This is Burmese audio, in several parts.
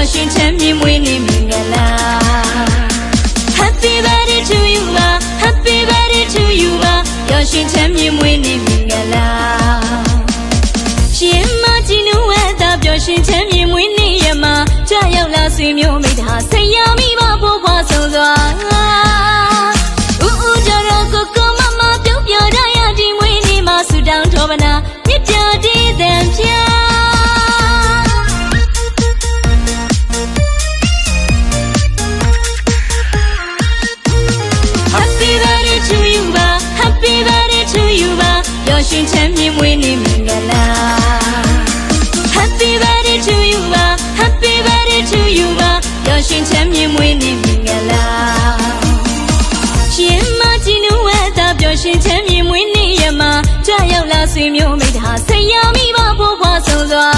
ပျော်ရွှင်ချမ်းမြေမွေးနေ့မင်္ဂလာ Happy birthday to you ပါ Happy birthday to you ပါပျော်ရွှင်ချမ်းမြေမွေးနေ့မင်္ဂလာရှင်မကြီးနူဝဲတာပျော်ရွှင်ချမ်းမြေမွေးနေ့ရမှာကြရောက်လာဆွေမျိုးမိသားဆရာမိဘဘိုးဘွားဆုံးစွာဦးကြတော့ကိုမမပြုံးပြရရဒီမွေးနေ့မှာဆူတောင်းထောပနာမြစ်ပြတည်တဲ့ပြပျော်ရွှင်ချမ်းမြေမွေးနေ့မင်္ဂလာ Happy birthday to you ပါ Happy birthday to you ပါပျော်ရွှင်ချမ်းမြေမွေးနေ့မင်္ဂလာရှင်မကြီးနူဝဲတာပျော်ရွှင်ချမ်းမြေမွေးနေ့ရမှာကြရောက်လာဆွေမျိုးမိသားဆရာမိဘဘိုးဘွားဆုံးစွာ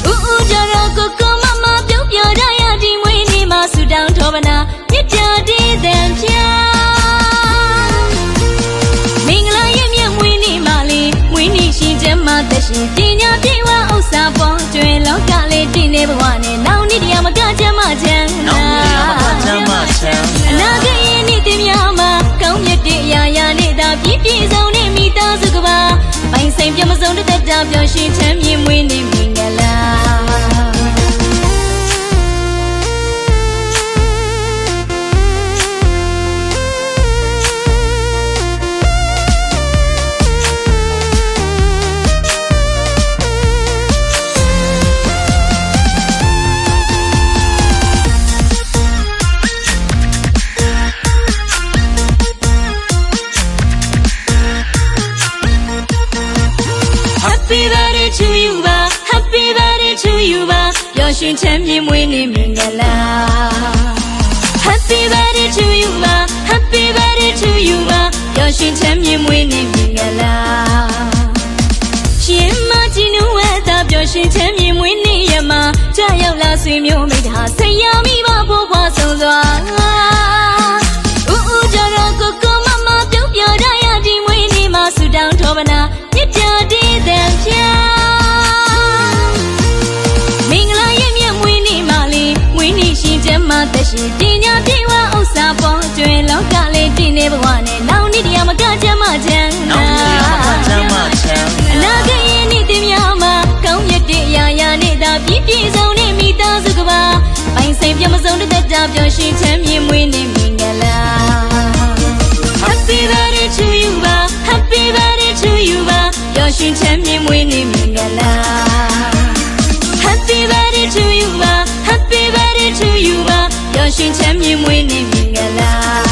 ဦးကြတော့ကိုမမပြုံးပြရရဒီမွေးနေ့မှာဆူတောင်းထောပနာမြစ်ပြတည်တဲ့ပြသက်ရှင်ပညာပြေဝဥစ္စာပေါ်ကျွေလောကလေးတည်နေဘဝနဲ့နောက်နေ့တရားမကချမ်းမချမ်းအနာဂတ်ရဲ့နေ့တင်များမှာကောင်းမြတ်တဲ့အရာရာနဲ့သာပြည့်ပြည့်စုံတဲ့မိသားစုကပါပိုင်ဆိုင်ပြမစုံတဲ့တတပျော်ရွှင်ချမ်းမြေမွေးနေ့မင်္ဂလာ Happy birthday to you ပါ Happy birthday to you ပါပျော်ရွှင်ချမ်းမြေမွေးနေ့မင်္ဂလာ Happy birthday to you ပါ Happy birthday to you ပါပျော်ရွှင်ချမ်းမြေမွေးနေ့မင်္ဂလာရှင်မကြီးနူဝဲတာပျော်ရွှင်ချမ်းမြေမွေးနေ့ရမှာကြရောက်လာဆွေမျိုးမိသားဆရာမိဘဘိုးဘွားဆုံးစွာဦးကြတော့ကိုမမပြုံးပြရရဒီမွေးနေ့မှာဆူတောင်းထောပနာမြစ်ပြတည်တဲ့ပြမင်္ဂလာရဲ့မြတ်မွေးနေ့မှာလေမွေးနေ့ရှင်ကျမ်းမှာသက်ရှင်ပညာပြေဝဥစ္စာပေါ်ကျွေလောကလေးတည်နေဘဝနဲ့နောက်နေ့တရားမကချမ်းမချမ်းအနာဂတ်ရဲ့နေ့တင်များမှာကောင်းမြတ်တဲ့အရာရာနဲ့သာပြည့်ပြည့်စုံတဲ့မိသားစုကပါပိုင်ဆိုင်ပြမစုံတဲ့တတပျော်ရွှင်ချမ်းမြေမွေးနေ့မင်္ဂလာ Happy birthday to you ပါ Happy birthday to you ပါပျော်ရွှင်ချမ်းမြေမွေးနေ့မင်္ဂလာ Happy birthday to you ပါ Happy birthday to you ပါပျော်ရွှင်ချမ်းမြေမွေးနေ့မင်္ဂလာ